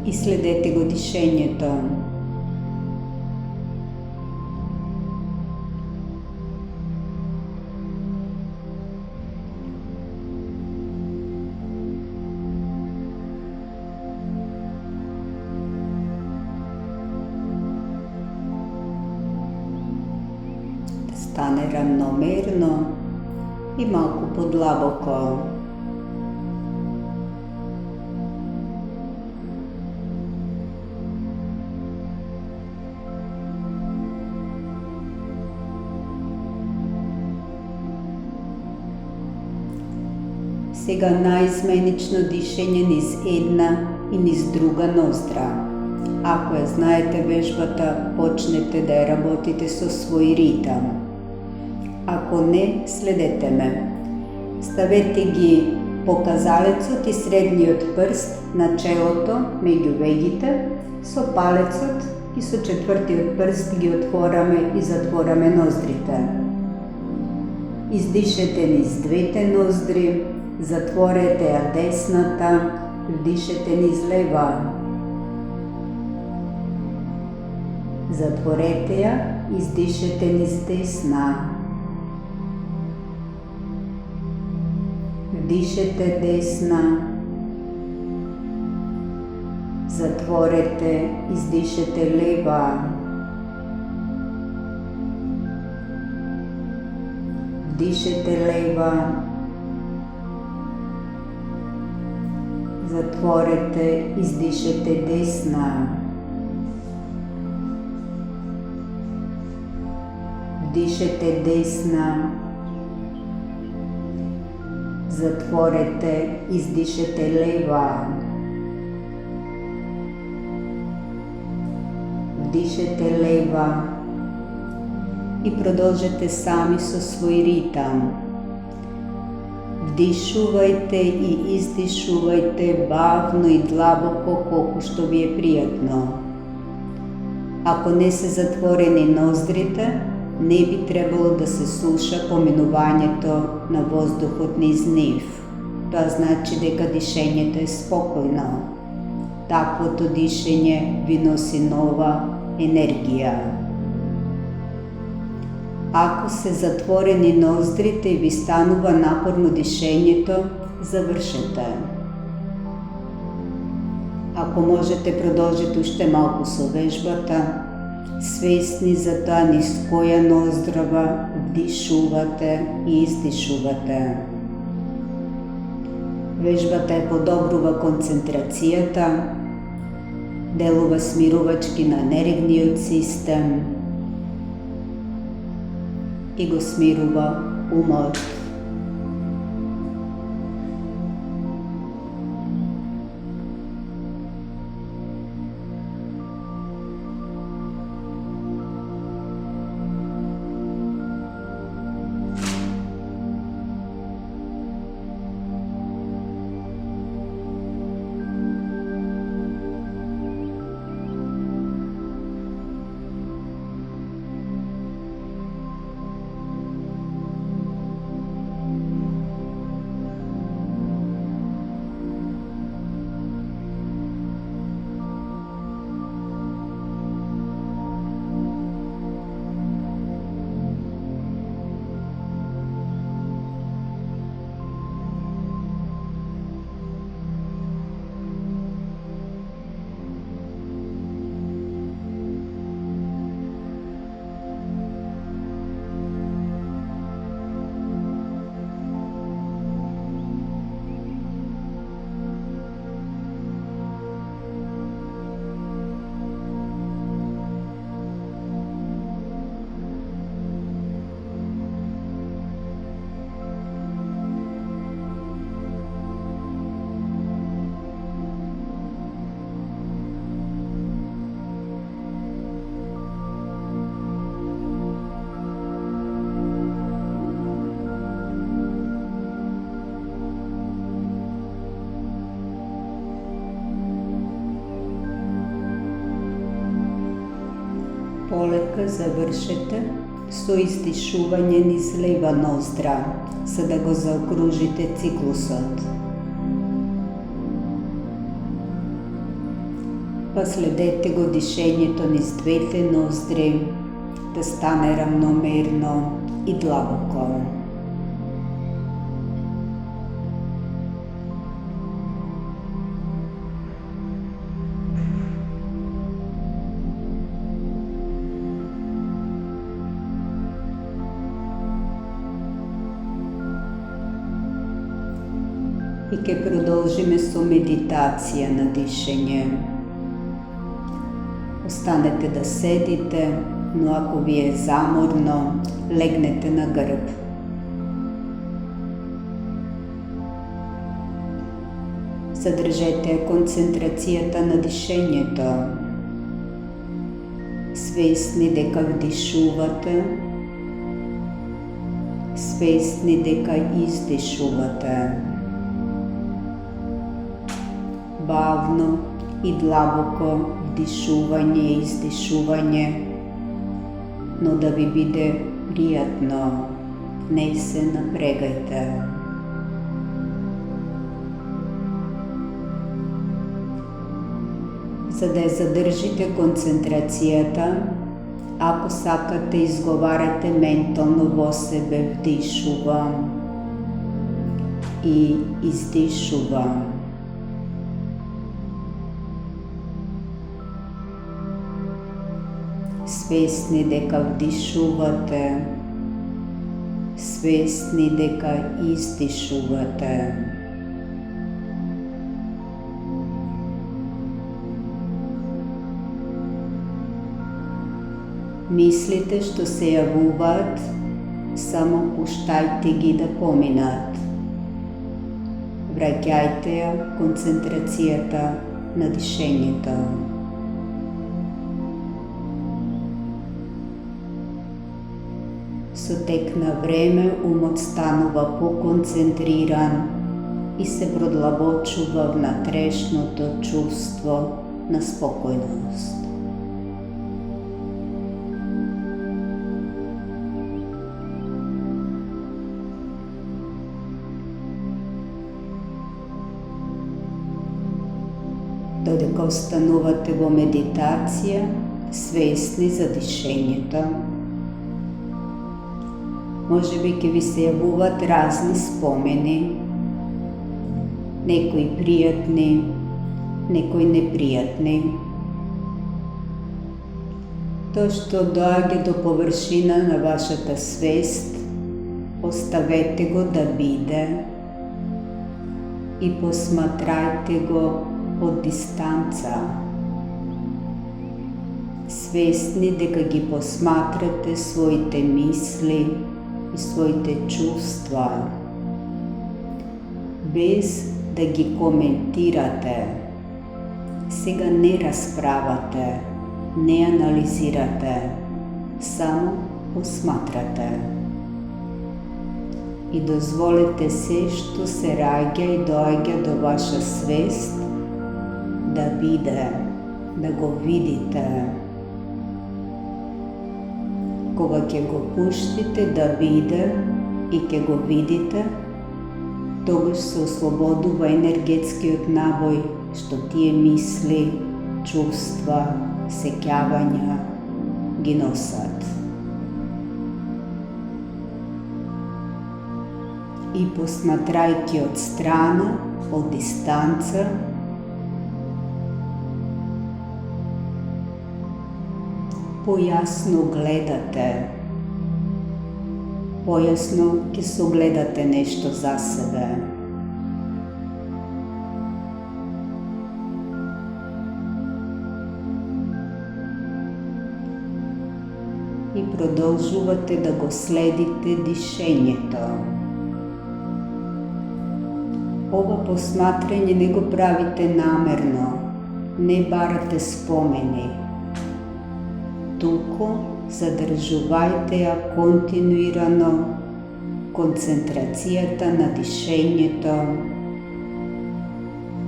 и следете го дишението. Да стане равномерно и малко подлабоко. Сега наизменично дишanje низ една и низ друга ноздра. Ако я знаете вежбата, почнете да я работите со свој ритам. Ако не, следете ме. Ставете ги показалецот и средниот прст на челото, меѓу вегите, со палецот и со четвртиот прст ги отвораме и затвораме ноздрите. Издишете низ двете ноздри, затворете ја десната, вдишете низ лева. Затворете ја, издишете низ десна. Вдишете десна. Затворете, издишете лева. Вдишете лева. Затворете, издишете десна. Вдишете десна. Затворете, издишете лева. Вдишете лева и продолжете сами со свој ритам. Вдишувајте и издишувајте бавно и длабоко колку што ви е пријатно. Ако не се затворени ноздрите, не би требало да се слуша поминувањето на воздухот низ нив. Тоа значи дека дишењето е спокојно. Таквото дишење ви носи нова енергија. Ако се затворени ноздрите и ви станува напорно дишењето, завршете. Ако можете, продолжите уште малку со вежбата, свесни за тоа низ која ноздрава вдишувате и издишувате. Вежбата е подобрува концентрацијата, делува смирувачки на нервниот систем и го смирува умот. Полека завршете со издишување низ лева ноздра, за да го заокружите циклусот. Па следете го дишењето низ двете ноздри, да стане равномерно и длабоко. И ќе продолжиме со медитација на дишење. Останете да седите, но ако ви е заморно, легнете на грб. Задржете концентрацијата на дишењето. Свесни дека вдишувате, свесни дека издишувате. Бавно и длабоко вдишување и издишување, но да ви биде пријатно, не се напрегајте. За да ја задржите концентрацијата, ако сакате, изговарате ментално во себе вдишувам и издишувам. Свесни дека вдишувате, свесни дека издишувате. Мислите што се јавуваат, само пуштајте ги да поминат. Враќајте ја концентрацијата на дишењето. Со тек на време умот станува поконцентриран и се продлабочува внатрешното чувство на спокојност. Додека останувате во медитација, свесни за дишењето, може би ќе ви се јавуваат разни спомени, некои пријатни, некои непријатни. Тоа што доаѓа до површина на вашата свест, оставете го да биде и посматрајте го од дистанца. Свесни дека ги посматрате своите мисли и своите чувства, без да ги коментирате. Сега не расправате, не анализирате, само посматрате. И дозволете се што се раѓа и доаѓа до ваша свест да биде, да го видите. Кога ќе го пуштите да биде и ќе го видите, тогаш се ослободува енергетскиот набој што тие мисли, чувства, сеќавања ги носат. И посматрајќи од страна, од дистанца, појасно гледате, појасно ќе согледате нешто за себе. И продолжувате да го следите дишењето. Ова посматрање не го правите намерно, не барате спомени. Туку задржувајте ја континуирано концентрацијата на дишењето,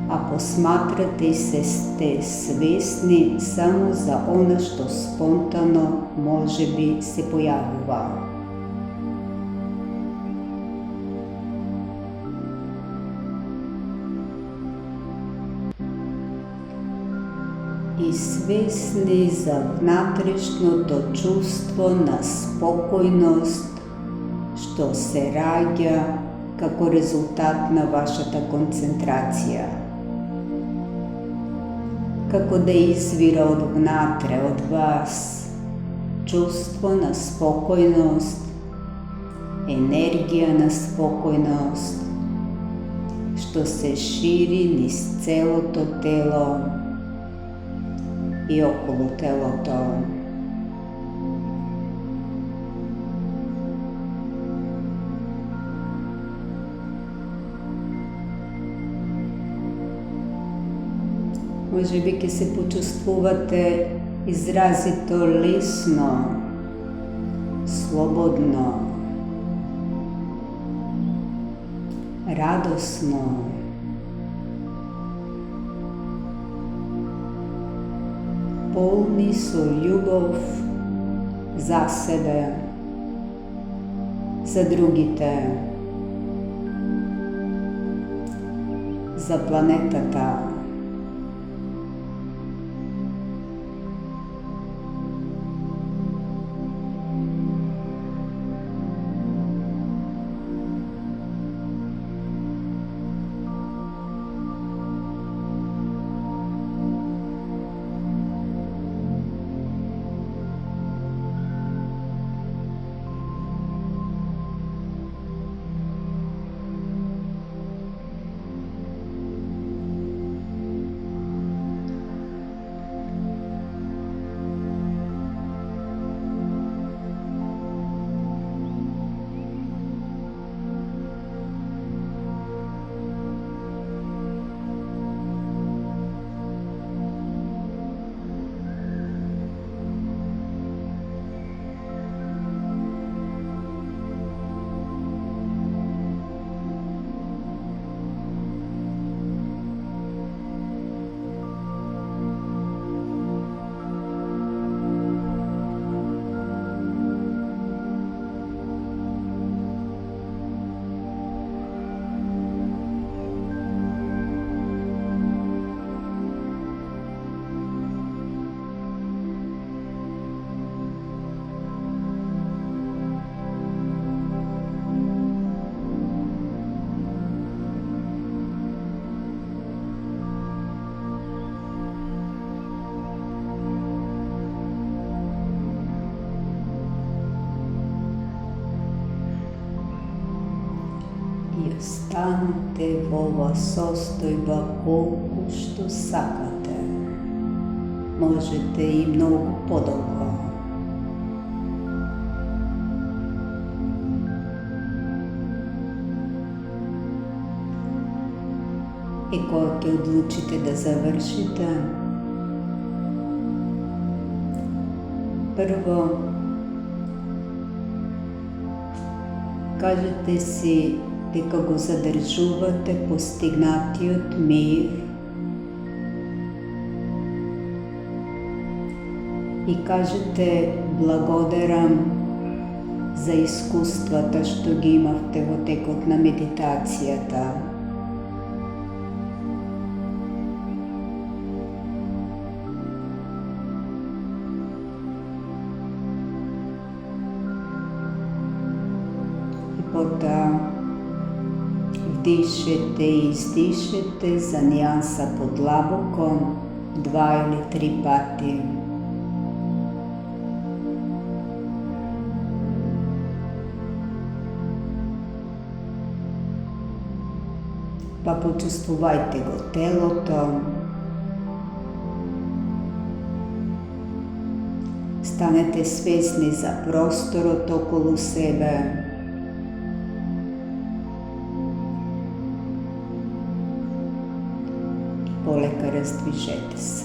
а посматрате и се сте свесни само за она што спонтано може би се појавува. и свесни за внатрешното чувство на спокойност, што се раѓа како резултат на вашата концентрација. Како да извира од внатре, од вас, чувство на спокойност, енергија на спокойност, што се шири низ целото тело и околу телото. Може би ќе се почувствувате изразито лесно, слободно, радосно, полни со љубов за себе, за другите, за планетата. Останете во ова состојба колку што сакате. Можете и многу подолго. И кога ќе одлучите да завршите, прво кажете си дека го задржувате постигнатиот мир и кажете благодарам за искуствата што ги имавте во текот на медитацијата. И потоа вдишете и издишете за нијанса подлабоко 2 или 3 пати. Па почувствувајте го телото. Станете свесни за просторот околу себе. Полека раздвижете се.